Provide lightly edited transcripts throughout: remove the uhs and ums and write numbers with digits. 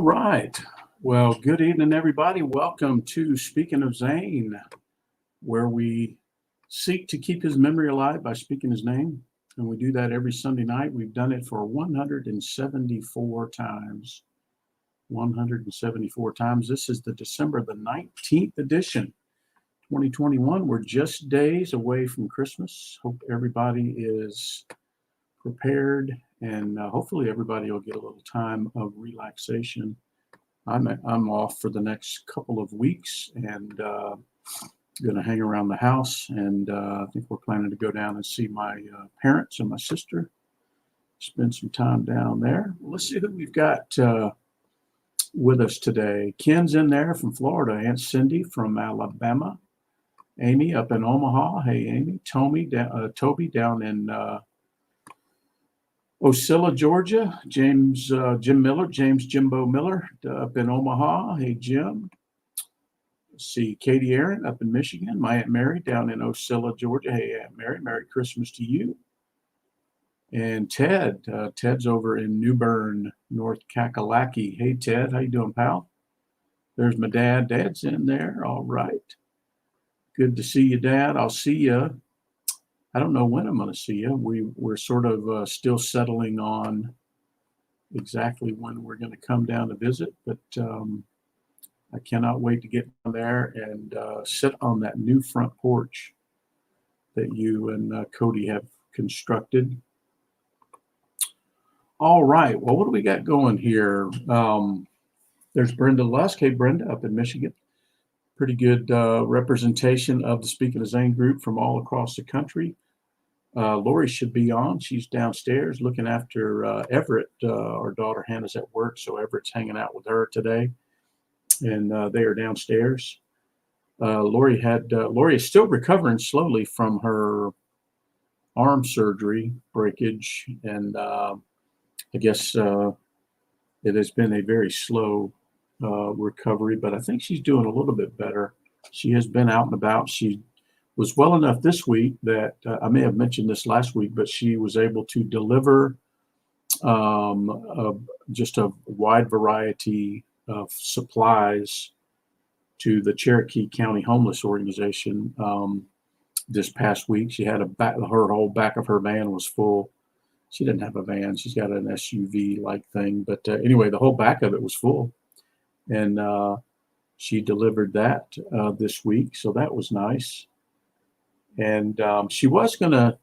All right. Well, good evening, everybody. Welcome to Speaking of Zane, where we seek to keep his memory alive by speaking his name. And we do that every Sunday night. We've done it for 174 times. 174 times. This is the December the 19th edition, 2021. We're just days away from Christmas. Hope everybody is prepared, and hopefully everybody will get a little time of relaxation. I'm off for the next couple of weeks and going to hang around the house, and I think we're planning to go down and see my parents and my sister, spend some time down there. Let's see who we've got with us today. Ken's in there from Florida, Aunt Cindy from Alabama, Amy up in Omaha. Hey, Amy. Toby down in Ocilla, Georgia. Jim Miller, James Jimbo Miller up in Omaha. Hey, Jim. Let's see, Katie Aaron up in Michigan. My Aunt Mary down in Ocilla, Georgia. Hey, Aunt Mary, Merry Christmas to you. And Ted. Ted's over in New Bern, North Kakalaki. Hey, Ted, how you doing, pal? There's my dad. Dad's in there. All right. Good to see you, Dad. I'll see you. I don't know when I'm going to see you. We're sort of still settling on exactly when we're going to come down to visit, but I cannot wait to get down there and sit on that new front porch that you and Cody have constructed. All right. Well, what do we got going here? There's Brenda Lusk. Hey, Brenda, up in Michigan. Pretty good representation of the Speaking of Zane group from all across the country. Lorie should be on. She's downstairs looking after Everett. Our daughter Hannah's at work, so Everett's hanging out with her today, and they are downstairs. Lorie is still recovering slowly from her arm surgery breakage, and I guess it has been a very slow recovery, but I think she's doing a little bit better. She has been out and about. She was well enough this week that I may have mentioned this last week, but she was able to deliver just a wide variety of supplies to the Cherokee County Homeless Organization this past week. She had her whole back of her van was full. She didn't have a van. She's got an SUV-like thing. But anyway, the whole back of it was full. And she delivered that this week. So that was nice. And she was going to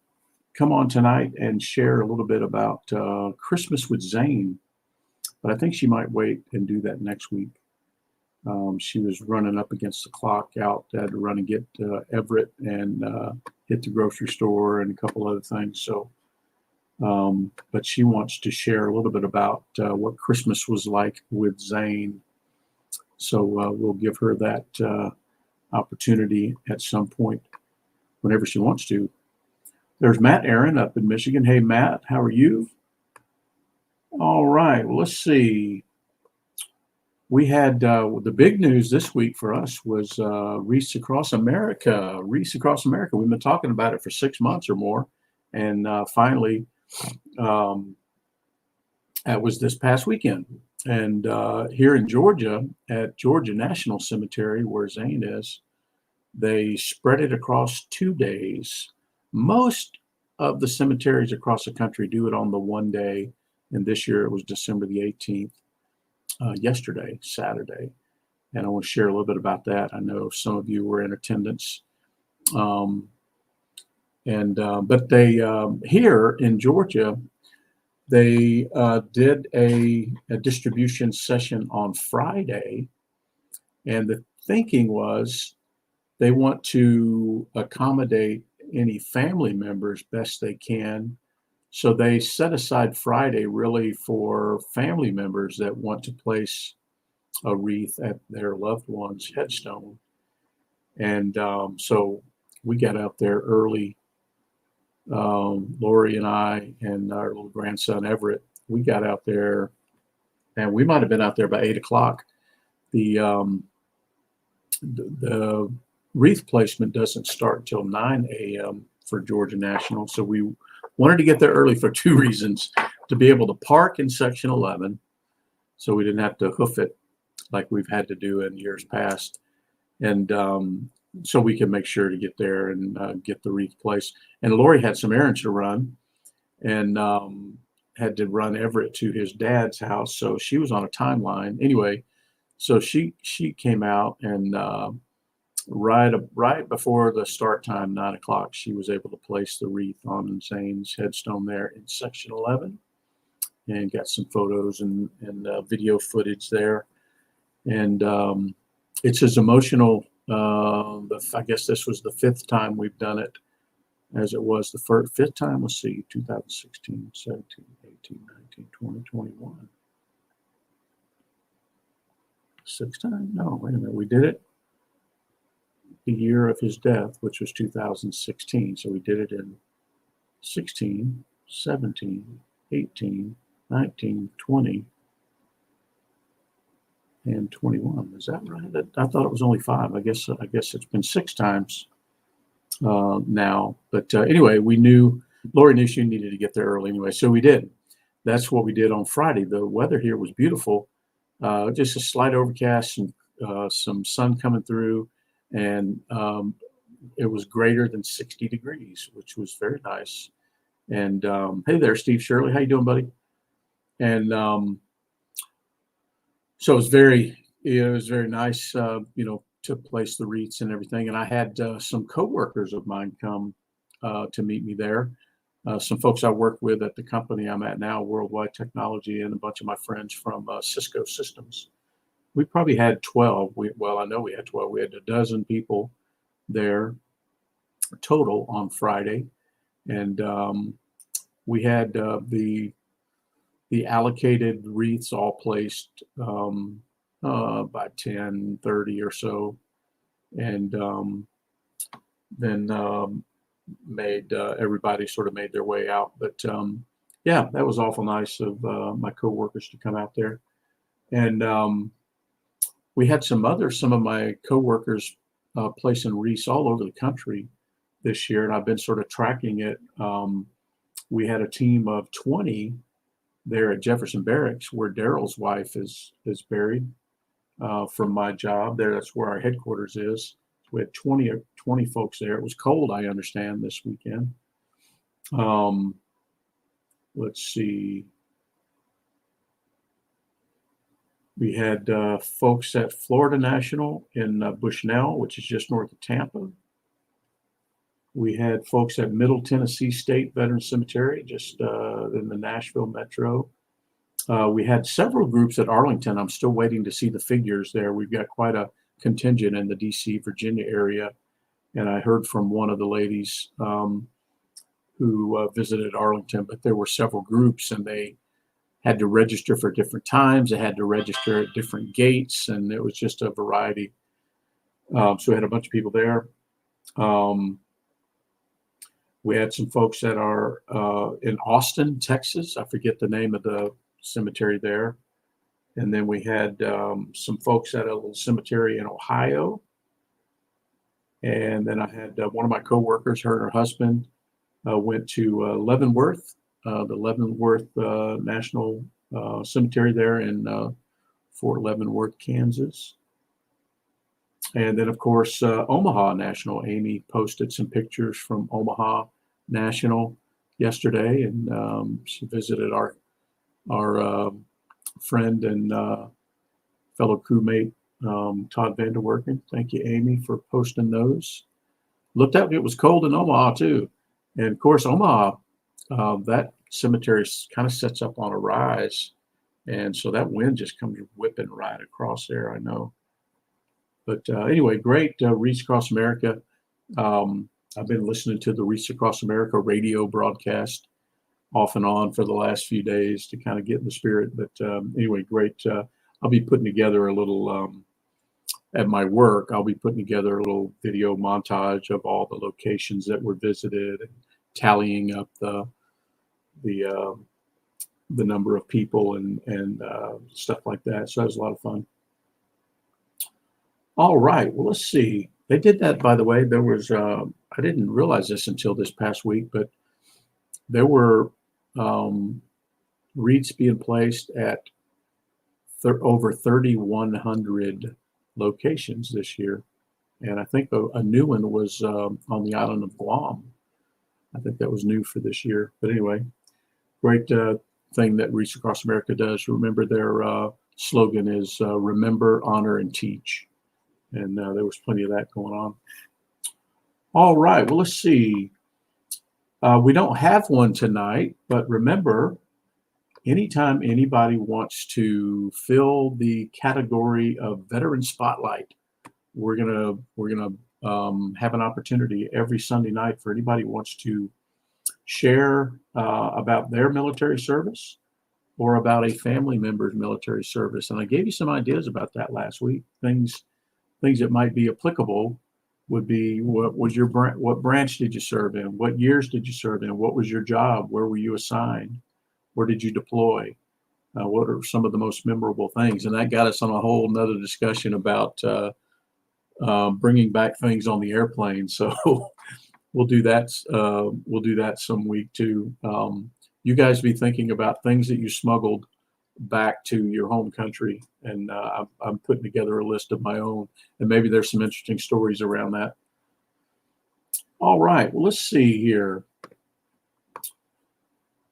come on tonight and share a little bit about Christmas with Zane. But I think she might wait and do that next week. She was running up against the clock out. Had to run and get Everett and hit the grocery store and a couple other things. So. But she wants to share a little bit about what Christmas was like with Zane. So we'll give her that opportunity at some point whenever she wants to. There's Matt Aaron up in Michigan. Hey, Matt, how are you? All right, well, let's see. We had the big news this week for us was Wreaths Across America. Wreaths Across America. We've been talking about it for 6 months or more. And finally, that was this past weekend. And here in Georgia, at Georgia National Cemetery, where Zane is, they spread it across 2 days. Most of the cemeteries across the country do it on the one day. And this year it was December the 18th, yesterday, Saturday. And I want to share a little bit about that. I know some of you were in attendance. But they here in Georgia, they did a distribution session on Friday, and the thinking was they want to accommodate any family members best they can. So they set aside Friday really for family members that want to place a wreath at their loved one's headstone. And so we got out there early. Lorie and I and our little grandson Everett, we got out there, and we might have been out there by 8 o'clock. The wreath placement doesn't start until 9 a.m. for Georgia National, so we wanted to get there early for two reasons: to be able to park in section 11, so we didn't have to hoof it like we've had to do in years past. And so we could make sure to get there and get the wreath placed. And Lorie had some errands to run, and had to run Everett to his dad's house, so she was on a timeline. Anyway, so she came out, and right before the start time, 9 o'clock, she was able to place the wreath on Zane's headstone there in section 11, and got some photos and video footage there. And it's as emotional. I guess this was the fifth time we've done it, as it was the fifth time. Let's see, 2016, 17, 18, 19, 20, 21. Sixth time? No, wait a minute. We did it the year of his death, which was 2016. So we did it in 16, 17, 18, 19, 20, and 21. Is that right? I thought it was only 5. I guess it's been 6 times now. But anyway, Lorie knew she needed to get there early anyway, so we did. That's what we did on Friday. The weather here was beautiful, just a slight overcast and some sun coming through, and it was greater than 60 degrees, which was very nice. And hey there, Steve Shirley, how you doing, buddy? And so it was very nice, to place the wreaths and everything. And I had some coworkers of mine come to meet me there. Some folks I work with at the company I'm at now, Worldwide Technology, and a bunch of my friends from Cisco Systems. We probably had 12. I know we had 12. We had a dozen people there total on Friday. And we had the allocated wreaths all placed by 10:30 or so, and then made everybody sort of made their way out. But yeah, that was awful nice of my coworkers to come out there. And we had some of my coworkers placing wreaths all over the country this year, and I've been sort of tracking it. We had a team of 20 there at Jefferson Barracks, where Daryl's wife is buried, from my job there. That's where our headquarters is. We had 20 folks there. It was cold, I understand, this weekend. Let's see. We had folks at Florida National in Bushnell, which is just north of Tampa. We had folks at Middle Tennessee State Veterans Cemetery, just in the Nashville metro. We had several groups at Arlington. I'm still waiting to see the figures there. We've got quite a contingent in the DC, Virginia area. And I heard from one of the ladies who visited Arlington, but there were several groups, and they had to register for different times. They had to register at different gates, and it was just a variety. So we had a bunch of people there. We had some folks that are in Austin, Texas. I forget the name of the cemetery there. And then we had some folks at a little cemetery in Ohio. And then I had one of my coworkers, her and her husband, went to Leavenworth, the Leavenworth National Cemetery there in Fort Leavenworth, Kansas. And then, of course, Omaha National. Amy posted some pictures from Omaha National yesterday, and she visited our friend and fellow crewmate, Todd Vanderwerken. Thank you, Amy, for posting those. Looked up, it was cold in Omaha too. And of course, Omaha, that cemetery kind of sets up on a rise. And so that wind just comes whipping right across there, I know. But anyway, great Wreaths Across America. I've been listening to the Wreaths Across America radio broadcast off and on for the last few days to kind of get in the spirit. But anyway, great. I'll be putting together a little, at my work, I'll be putting together a little video montage of all the locations that were visited, and tallying up the number of people and stuff like that. So that was a lot of fun. All right, well, let's see. They did that, by the way. There was, I didn't realize this until this past week, but there were wreaths being placed at over 3,100 locations this year. And I think a new one was on the island of Guam. I think that was new for this year. But anyway, great thing that Wreaths Across America does. Remember, their slogan is remember, honor, and teach. And there was plenty of that going on. All right, well, let's see. We don't have one tonight, but remember, anytime anybody wants to fill the category of Veteran Spotlight, we're gonna have an opportunity every Sunday night for anybody who wants to share about their military service or about a family member's military service. And I gave you some ideas about that last week. Things that might be applicable would be, what branch did you serve in? What years did you serve in? What was your job? Where were you assigned? Where did you deploy? What are some of the most memorable things? And that got us on a whole nother discussion about bringing back things on the airplane. So we'll do that. We'll do that some week too. You guys be thinking about things that you smuggled back to your home country, and I'm putting together a list of my own, and maybe there's some interesting stories around that. All right, well, let's see here.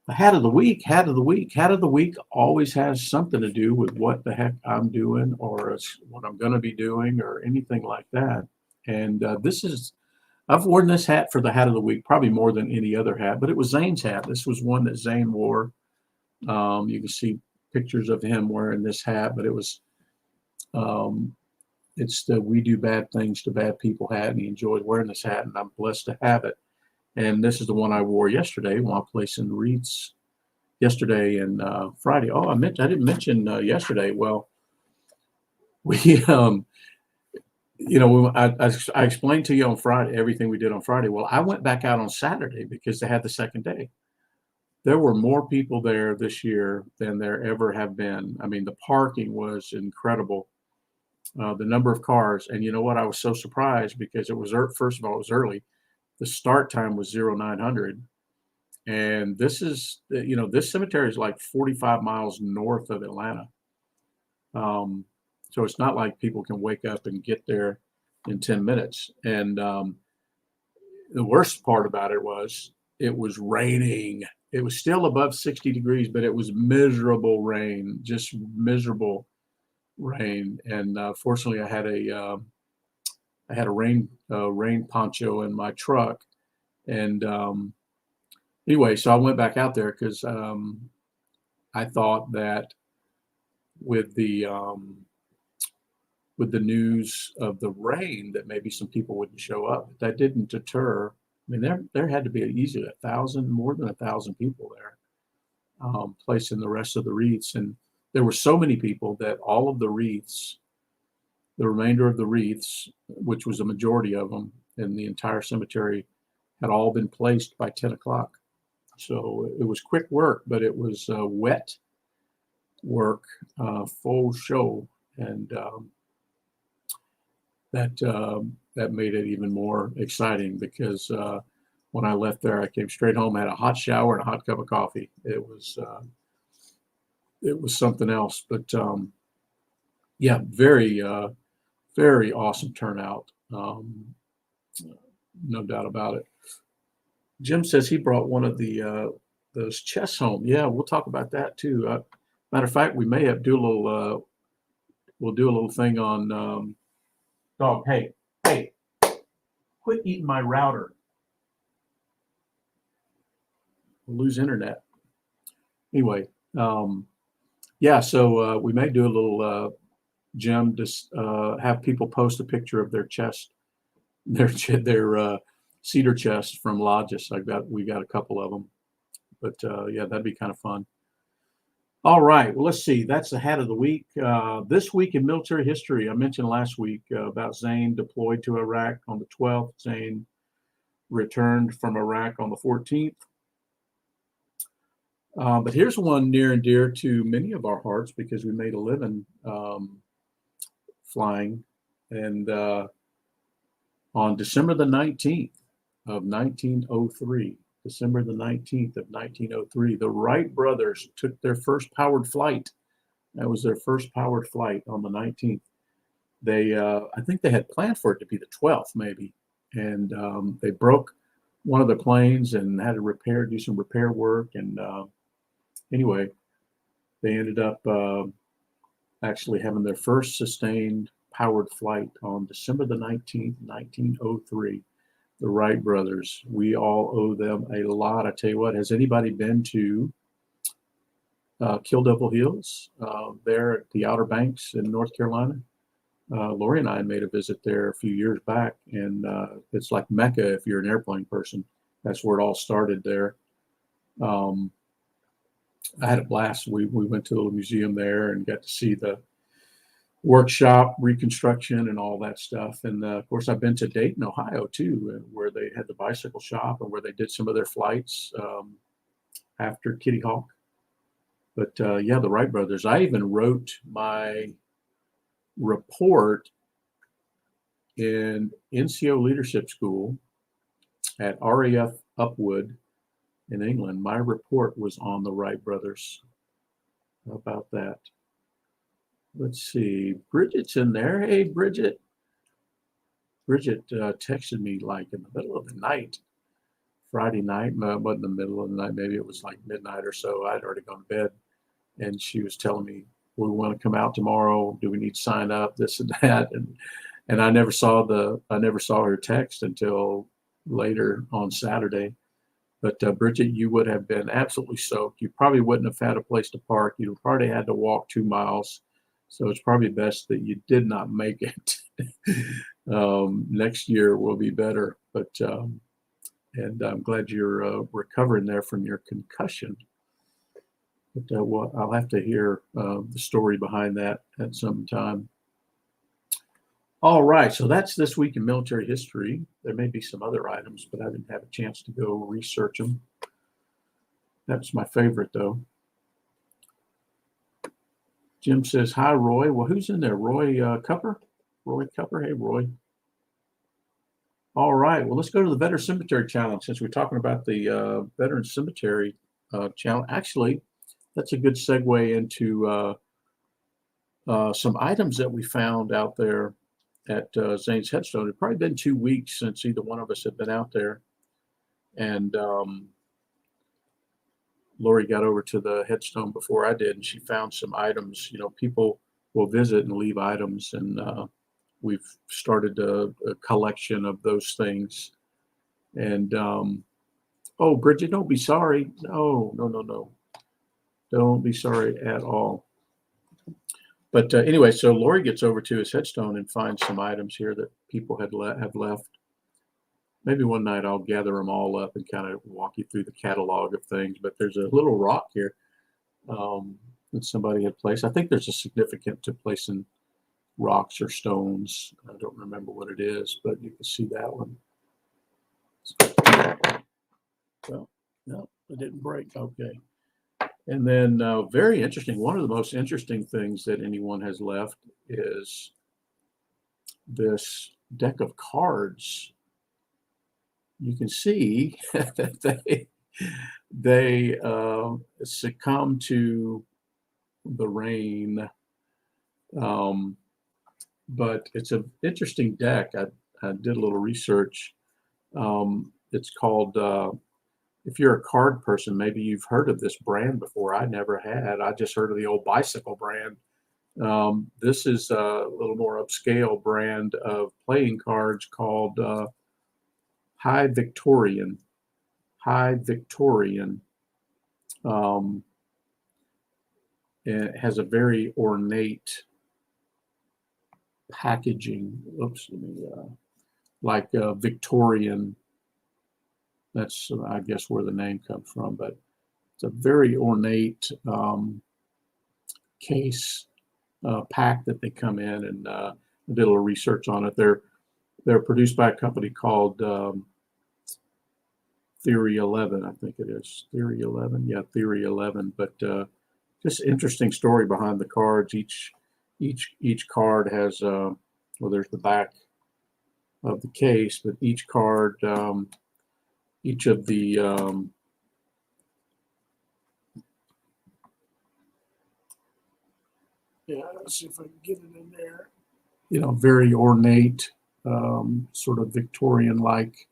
The hat of the week. Hat of the week always has something to do with what the heck I'm doing, or what I'm going to be doing, or anything like that. And I've worn this hat for the hat of the week probably more than any other hat, but it was Zane's hat. This was one that Zane wore. You can see pictures of him wearing this hat, but it's the "We Do Bad Things to Bad People" hat, and he enjoyed wearing this hat, and I'm blessed to have it. And this is the one I wore yesterday while placing wreaths yesterday and Friday. Oh, I didn't mention yesterday. Well, we I explained to you on Friday everything we did on Friday. Well, I went back out on Saturday because they had the second day. There were more people there this year than there ever have been. I mean, the parking was incredible. The number of cars, and you know what? I was so surprised because it was first of all, it was early. The start time was 0900, and this cemetery is like 45 miles north of Atlanta. So it's not like people can wake up and get there in 10 minutes. And the worst part about it was raining. It was still above 60 degrees, but it was miserable rain, just miserable rain. And fortunately, I had a rain poncho in my truck. And anyway, so I went back out there because I thought that with the news of the rain that maybe some people wouldn't show up. But that didn't deter. I mean, there had to be easily more than 1,000 people there placing the rest of the wreaths. And there were so many people that all of the wreaths, the remainder of the wreaths, which was a majority of them in the entire cemetery, had all been placed by 10 o'clock. So it was quick work, but it was wet work, full show. And that made it even more exciting because when I left there, I came straight home, had a hot shower and a hot cup of coffee. It was something else. But yeah, very very awesome turnout. No doubt about it. Jim says he brought one of those chests home. Yeah, we'll talk about that too. Matter of fact, we may have we'll do a little thing on dog. Hey, quit eating my router. We'll lose internet. Anyway, yeah, so we may do a little Jim, just have people post a picture of their chest, their cedar chest from lodges. We got a couple of them, but yeah, that'd be kind of fun. All right, well, let's see. That's the hat of the week. This week in military history, I mentioned last week about Zane deployed to Iraq on the 12th. Zane returned from Iraq on the 14th. But here's one near and dear to many of our hearts because we made a living flying. And on December the 19th of 1903, the 19th of 1903, the Wright brothers took their first powered flight That was their first powered flight on the 19th. They, I think they had planned for it to be the 12th, maybe, and they broke one of the planes and had to do some repair work. And anyway, they ended up actually having their first sustained powered flight on December the 19th, 1903. The Wright brothers. We all owe them a lot. I tell you what, has anybody been to Kill Devil Hills there at the Outer Banks in North Carolina? Lorie and I made a visit there a few years back, and it's like Mecca if you're an airplane person. That's where it all started there. I had a blast. We went to a little museum there and got to see the workshop reconstruction and all that stuff. And of course, I've been to Dayton, Ohio too, where they had the bicycle shop and where they did some of their flights after Kitty Hawk. But yeah, the Wright brothers. I even wrote my report in NCO Leadership School at RAF Upwood in England. My report was on the Wright brothers. How about that? Let's see. Bridget's in there. Hey, Bridget. Bridget texted me like in the middle of the night, Friday night. It wasn't the middle of the night. Maybe it was like midnight or so. I'd already gone to bed. And she was telling me, we want to come out tomorrow. Do we need to sign up? This and that. And I never saw her text until later on Saturday. But Bridget, you would have been absolutely soaked. You probably wouldn't have had a place to park. You probably had to walk 2 miles. So it's probably best that you did not make it. Next year will be better. But and I'm glad you're recovering there from your concussion. But well, I'll have to hear the story behind that at some time. All right, so that's this week in military history. There may be some other items, but I didn't have a chance to go research them. That's my favorite, though. Jim says, hi, Roy. Well, who's in there? Roy Cupper? Roy Cupper? Hey, Roy. All right. Well, let's go to the Veteran Cemetery Challenge since we're talking about the Veteran Cemetery Challenge. Actually, that's a good segue into some items that we found out there at Zane's headstone. It's probably been 2 weeks since either one of us had been out there. And Lorie got over to the headstone before I did, and she found some items. You know, people will visit and leave items, and we've started a collection of those things. And oh, Bridget, don't be sorry. No. Don't be sorry at all. But anyway, so Lorie gets over to his headstone and finds some items here that people have left. Maybe one night I'll gather them all up and kind of walk you through the catalog of things. But there's a little rock here that somebody had placed. I think there's a significance to placing rocks or stones. I don't remember what it is, but you can see that one. Well, no, it didn't break. Okay. And then very interesting, one of the most interesting things that anyone has left is this deck of cards. You can see that they succumb to the rain. But it's an interesting deck. I did a little research. It's called, if you're a card person, maybe you've heard of this brand before. I never had. I just heard of the old bicycle brand. This is a little more upscale brand of playing cards called High Victorian. High Victorian. It has a very ornate packaging. Oops, let me, like Victorian. That's, I guess, where the name comes from. But it's a very ornate case pack that they come in, and I did a little research on it. They're produced by a company called Theory 11, I think it is. Theory 11, yeah, Theory 11. But just interesting story behind the cards. Each card has well, there's the back of the case, but each card, each of the Let's see if I can get it in there. Very ornate, sort of Victorian-like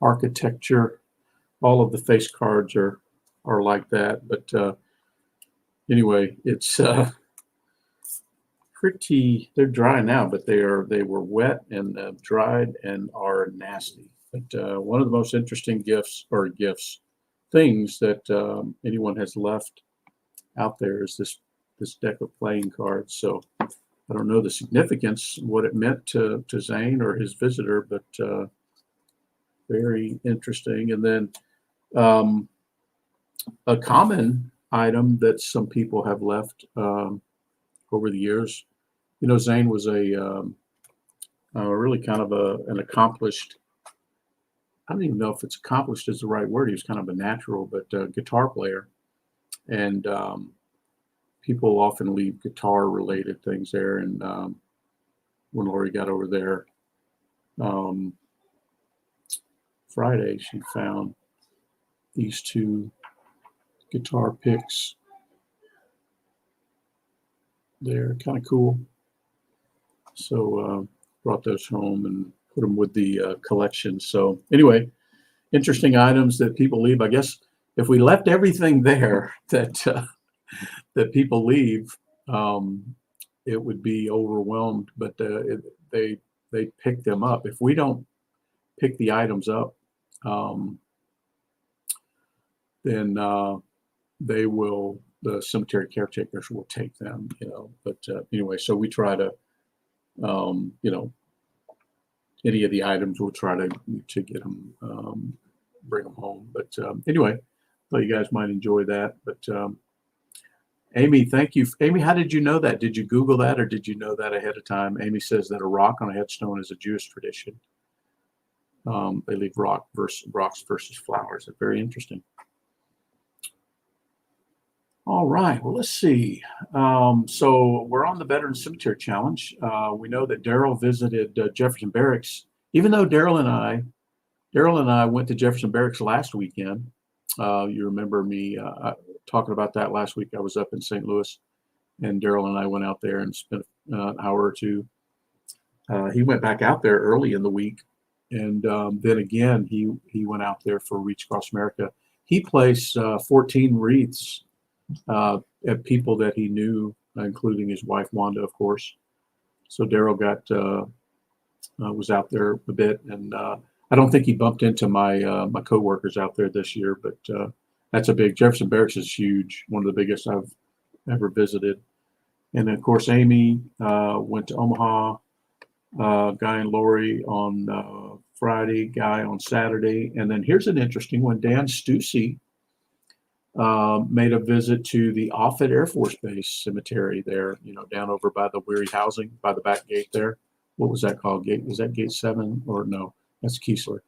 architecture. All of the face cards are like that. But anyway, it's pretty. They're dry now, but they were wet and dried and are nasty. But one of the most interesting things that anyone has left out there is this deck of playing cards. So I don't know the significance, what it meant to Zane or his visitor, but very interesting. And then a common item that some people have left over the years. Zane was a really kind of an accomplished. I don't even know if it's accomplished is the right word. He was kind of a natural, but guitar player, and people often leave guitar-related things there. And when Lorie got over there Friday, she found these two guitar picks. They're kind of cool. So brought those home and put them with the collection. So anyway, interesting items that people leave. I guess if we left everything there that people leave, it would be overwhelmed. But they pick them up. If we don't pick the items up, then the cemetery caretakers will take them. But anyway, so we try to, any of the items we'll try to get them, bring them home. But anyway, thought you guys might enjoy that. But Amy, thank you. Amy, how did you know that? Did you Google that, or did you know that ahead of time? Amy says that a rock on a headstone is a Jewish tradition. They leave rocks versus flowers. It's very interesting. All right. Well, let's see. So we're on the Veteran Cemetery Challenge. We know that Daryl visited Jefferson Barracks. Even though Daryl and I went to Jefferson Barracks last weekend. You remember me talking about that last week. I was up in St. Louis, and Daryl and I went out there and spent an hour or two. He went back out there early in the week, and then again he went out there for Wreaths Across America. He placed 14 wreaths at people that he knew, including his wife Wanda, of course. So Daryl was out there a bit, and I don't think he bumped into my coworkers out there this year, but that's a big. Jefferson Barracks is huge, one of the biggest I've ever visited. And then, of course, Amy went to Omaha. Guy and Lorie on Friday, Guy on Saturday, and then here's an interesting one. Dan Stussy made a visit to the Offutt Air Force Base Cemetery there, down over by the Weary housing, by the back gate there. What was that called? Was that gate 7 or no? That's Keesler.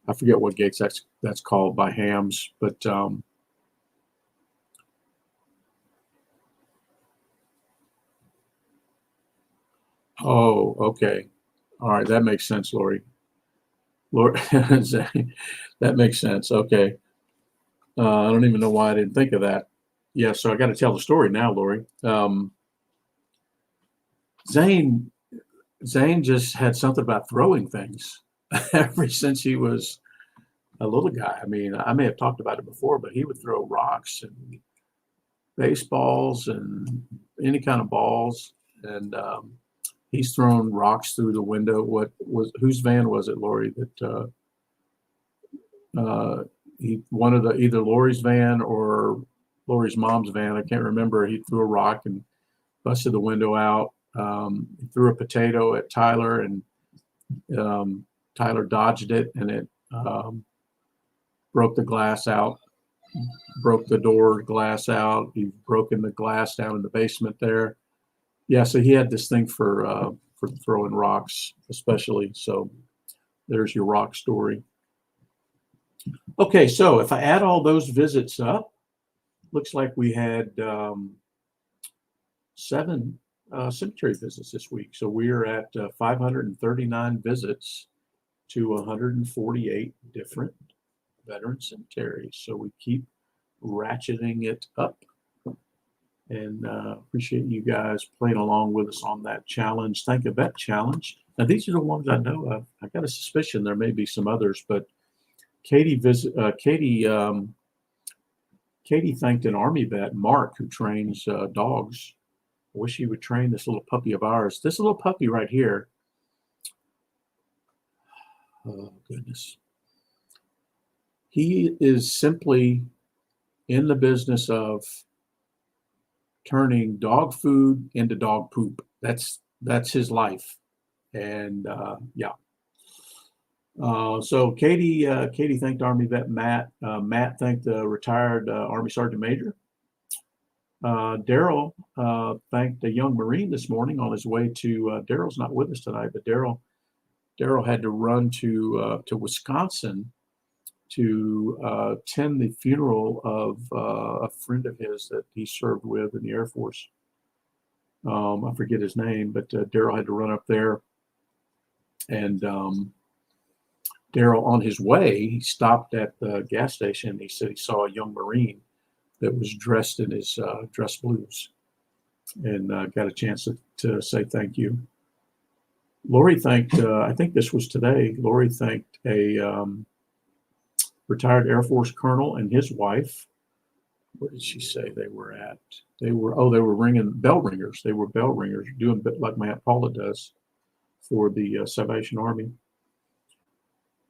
I forget what gates that's called by Hams, but oh, okay. All right, that makes sense, Lorie. That makes sense. Okay. I don't even know why I didn't think of that. Yeah, so I got to tell the story now, Lorie. Zane just had something about throwing things ever since he was a little guy. I mean, I may have talked about it before, but he would throw rocks and baseballs and any kind of balls. And he's thrown rocks through the window. Whose van was it, Lorie, that either Lorie's van or Lorie's mom's van, I can't remember. He threw a rock and busted the window out. He threw a potato at Tyler, and Tyler dodged it, and it broke the glass out, broke the door glass out. He's broken the glass down in the basement there. Yeah, so he had this thing for throwing rocks, especially. So there's your rock story. Okay, so if I add all those visits up, looks like we had 7 cemetery visits this week. So we are at 539 visits to 148 different veteran cemeteries. So we keep ratcheting it up. And appreciate you guys playing along with us on that challenge. Thank a Vet challenge. Now, these are the ones I know of. I got a suspicion there may be some others, but Katie thanked an Army vet, Mark, who trains dogs. I wish he would train this little puppy of ours. This little puppy right here. Oh, goodness. He is simply in the business of turning dog food into dog poop. That's his life. And yeah. So Katie thanked Army vet Matt. Matt thanked the retired Army Sergeant Major. Daryl thanked a young Marine this morning on his way to. Daryl's not with us tonight, but Daryl had to run to Wisconsin to attend the funeral of a friend of his that he served with in the Air Force. I forget his name, but Daryl had to run up there. And Daryl, on his way, he stopped at the gas station. He said he saw a young Marine that was dressed in his dress blues, and got a chance to say thank you. Lorie thanked, I think this was today, Lorie thanked a retired Air Force colonel and his wife. Where did she say they were at? They were ringing bell ringers. They were bell ringers, doing a bit like my Aunt Paula does for the Salvation Army.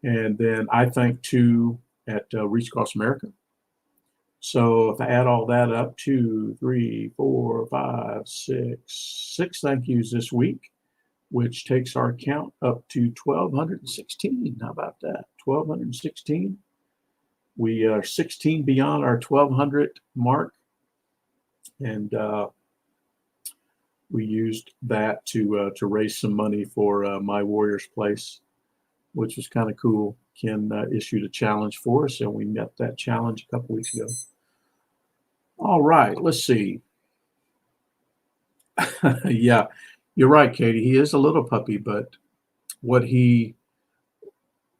And then I thanked two at Wreaths Across America. So if I add all that up, 2, 3, 4, 5, 6 thank yous this week, which takes our count up to 1,216. How about that? 1,216. We are 16 beyond our 1,200 mark, and we used that to raise some money for My Warrior's Place, which was kind of cool. Ken issued a challenge for us, and we met that challenge a couple weeks ago. All right, let's see. Yeah, you're right, Katie. He is a little puppy, but what he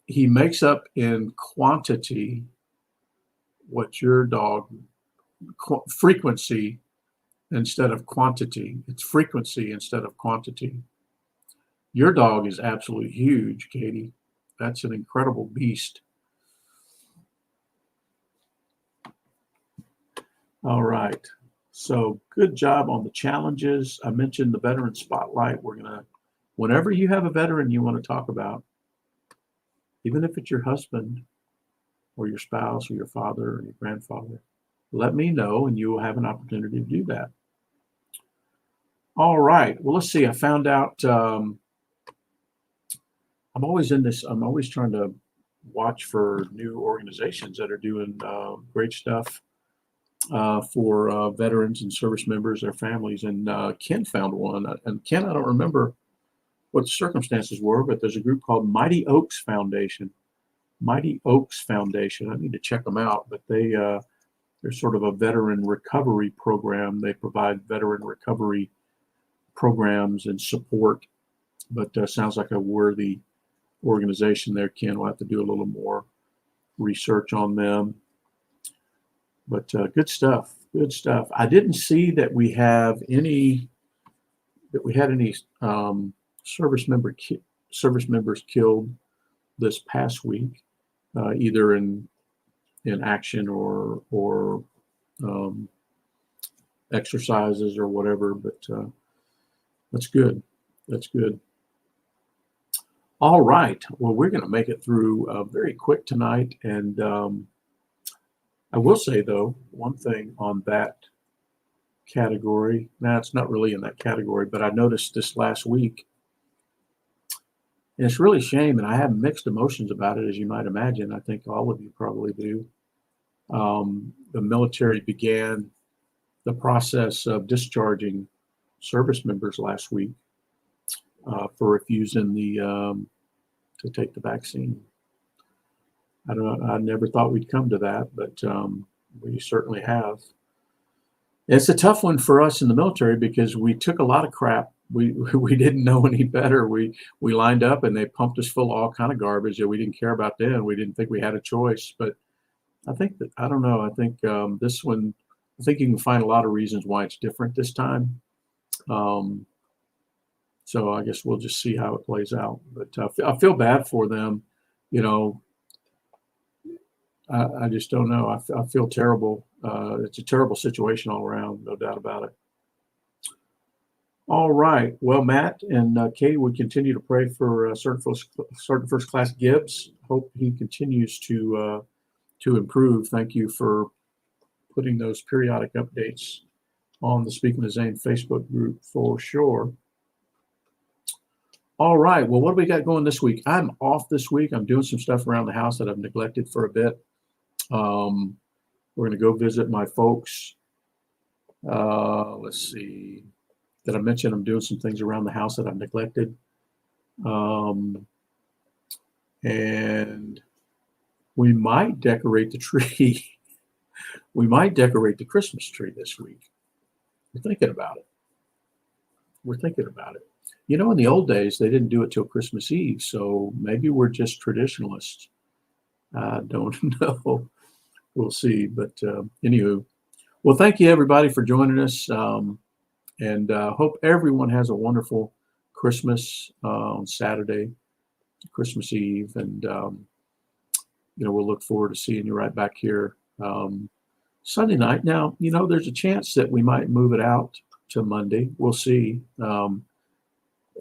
makes up in quantity what your dog frequency instead of quantity. It's frequency instead of quantity. Your dog is absolutely huge, Katie. That's an incredible beast. All right. So good job on the challenges. I mentioned the veteran spotlight. We're going to, whenever you have a veteran you want to talk about, even if it's your husband or your spouse or your father or your grandfather, let me know and you will have an opportunity to do that. All right. Well, let's see. I found out I'm always trying to watch for new organizations that are doing great stuff for veterans and service members, their families. And Ken found one. And Ken, I don't remember what the circumstances were, but there's a group called Mighty Oaks Foundation. Mighty Oaks Foundation. I need to check them out, but they're sort of a veteran recovery program. They provide veteran recovery programs and support, but sounds like a worthy organization there. Ken will have to do a little more research on them, but good stuff. I didn't see that we had any service members killed this past week, either in action or exercises or whatever, but that's good. All right. Well, we're going to make it through very quick tonight. And I will say, though, one thing on that category. Now, it's not really in that category, but I noticed this last week. And it's really a shame, and I have mixed emotions about it, as you might imagine. I think all of you probably do. The military began the process of discharging service members last week for refusing to take the vaccine. I never thought we'd come to that, but we certainly have. It's a tough one for us in the military because we took a lot of crap. We didn't know any better. We lined up and they pumped us full of all kind of garbage that we didn't care about then. We didn't think we had a choice. But I think this one I think you can find a lot of reasons why it's different this time. So I guess we'll just see how it plays out. But I feel bad for them. You know, I just don't know. I feel terrible. It's a terrible situation all around, no doubt about it. All right. Well, Matt and Kate, we continue to pray for certain first class Gibbs. Hope he continues to improve. Thank you for putting those periodic updates on the Speaking of Zane Facebook group for sure. All right. Well, what do we got going this week? I'm off this week. I'm doing some stuff around the house that I've neglected for a bit. We're going to go visit my folks. Let's see. Did I mention I'm doing some things around the house that I've neglected? And we might decorate the tree. We might decorate the Christmas tree this week. We're thinking about it. You know, in the old days, they didn't do it till Christmas Eve, so maybe we're just traditionalists. I don't know. We'll see. But anywho, well, thank you, everybody, for joining us. And hope everyone has a wonderful Christmas on Saturday, Christmas Eve. And, we'll look forward to seeing you right back here Sunday night. Now, there's a chance that we might move it out to Monday. We'll see.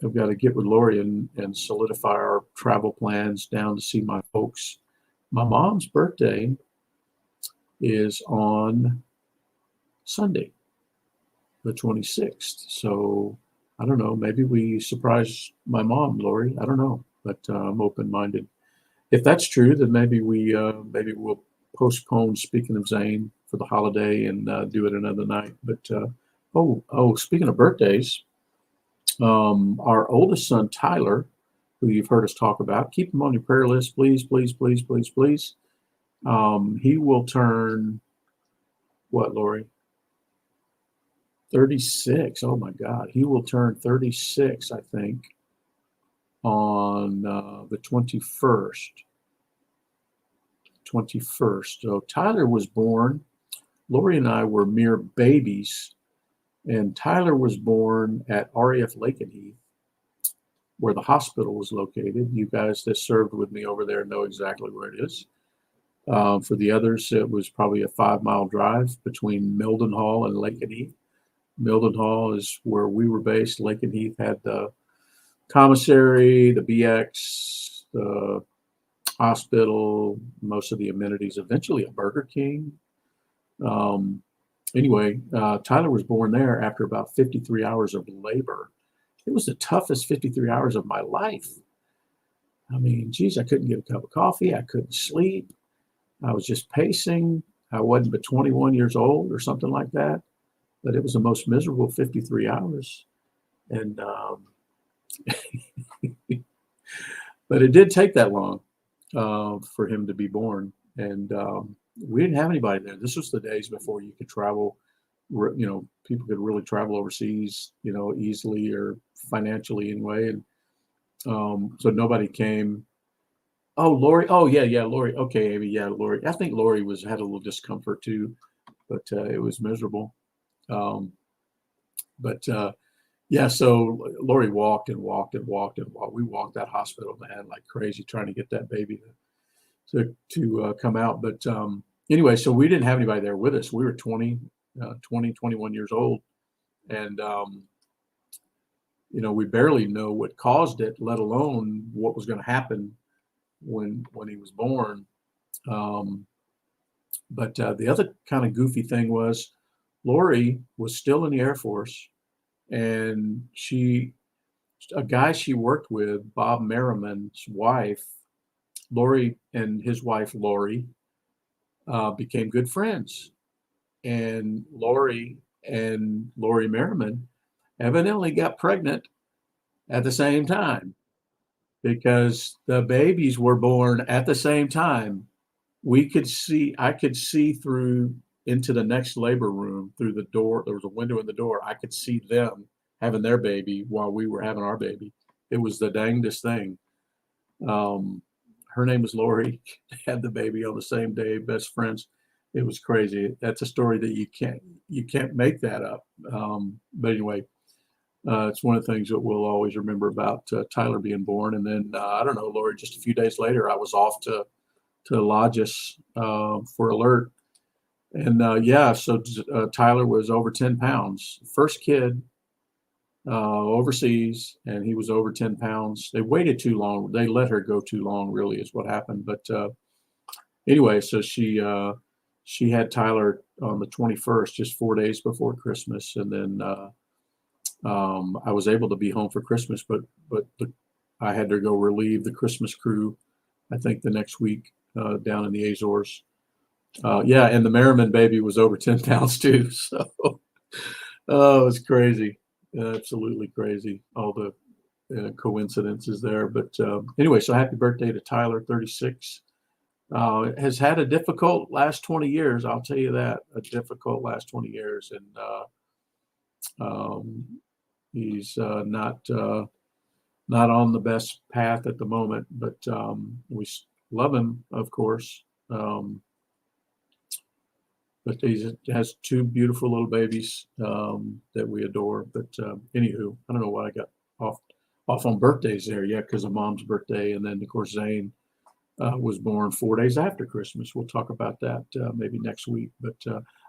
I've got to get with Lorie and solidify our travel plans down to see my folks. My mom's birthday is on Sunday, the 26th. So I don't know, maybe we surprise my mom, Lorie. I don't know, but I'm open-minded. If that's true, then maybe we'll postpone Speaking of Zane for the holiday and do it another night. But speaking of birthdays, our oldest son, Tyler, who you've heard us talk about, keep him on your prayer list, please, please, please, please, please. He will turn, what, Lorie? 36. Oh my God. He will turn 36, I think, on the 21st. So Tyler was born. Lorie and I were mere babies, and Tyler was born at RAF Lakenheath, where the hospital was located. You guys that served with me over there know exactly where it is. For the others, it was probably a 5-mile drive between Mildenhall and Lakenheath. Mildenhall is where we were based. Lakenheath had the commissary, the BX, the hospital, most of the amenities, eventually a Burger King. Anyway, Tyler was born there after about 53 hours of labor. It was the toughest 53 hours of my life. I mean, geez, I couldn't get a cup of coffee. I couldn't sleep. I was just pacing. I wasn't but 21 years old or something like that. But it was the most miserable 53 hours. And but it did take that long for him to be born. And we didn't have anybody there. This was the days before you could travel, people could really travel overseas, easily or financially anyway. And so nobody came. Oh, Lorie. Oh, yeah, Lorie. Okay, Amy. Yeah, Lorie. I think Lorie had a little discomfort too, but it was miserable. Yeah, so Lorie walked and walked and walked and walked. We walked that hospital, man, like crazy, trying to get that baby to come out. But anyway, so we didn't have anybody there with us. We were 21 years old. And, we barely know what caused it, let alone what was going to happen when he was born. But the other kind of goofy thing was Lorie was still in the Air Force, and a guy she worked with, Bob Merriman's wife, Lorie and his wife, Lorie, became good friends. And Lorie and Lorie Merriman evidently got pregnant at the same time because the babies were born at the same time. I could see through into the next labor room through the door. There was a window in the door. I could see them having their baby while we were having our baby. It was the dangest thing. Her name was Lorie. They had the baby on the same day, best friends. it was crazy. That's a story that you can't make that up. But anyway, it's one of the things that we'll always remember about Tyler being born. And then I don't know, Lorie, just a few days later, I was off to Lodges for Alert. And so Tyler was over 10 pounds. First kid overseas, and he was over 10 pounds. They waited too long. They let her go too long, really, is what happened. But anyway, so she had Tyler on the 21st, just 4 days before Christmas. And then I was able to be home for Christmas, but I had to go relieve the Christmas crew, I think the next week down in the Azores. And the Merriman baby was over 10 pounds too. So, oh, it was crazy. Absolutely crazy. All the coincidences there. But anyway, so happy birthday to Tyler, 36. Has had a difficult last 20 years. I'll tell you that, a difficult last 20 years. And he's not on the best path at the moment, but we love him, of course. But he has two beautiful little babies that we adore. But anywho, I don't know why I got off on birthdays there. Yeah, because of Mom's birthday. And then, of course, Zane was born 4 days after Christmas. We'll talk about that maybe next week. But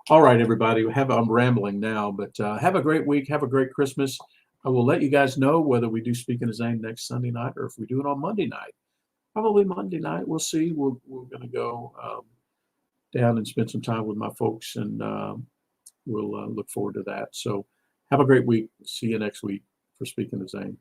all right, everybody, I'm rambling now. But have a great week. Have a great Christmas. I will let you guys know whether we do Speaking of Zane next Sunday night or if we do it on Monday night. Probably Monday night. We'll see. We're going to go down and spend some time with my folks, and we'll look forward to that. So have a great week. See you next week for Speaking of Zane.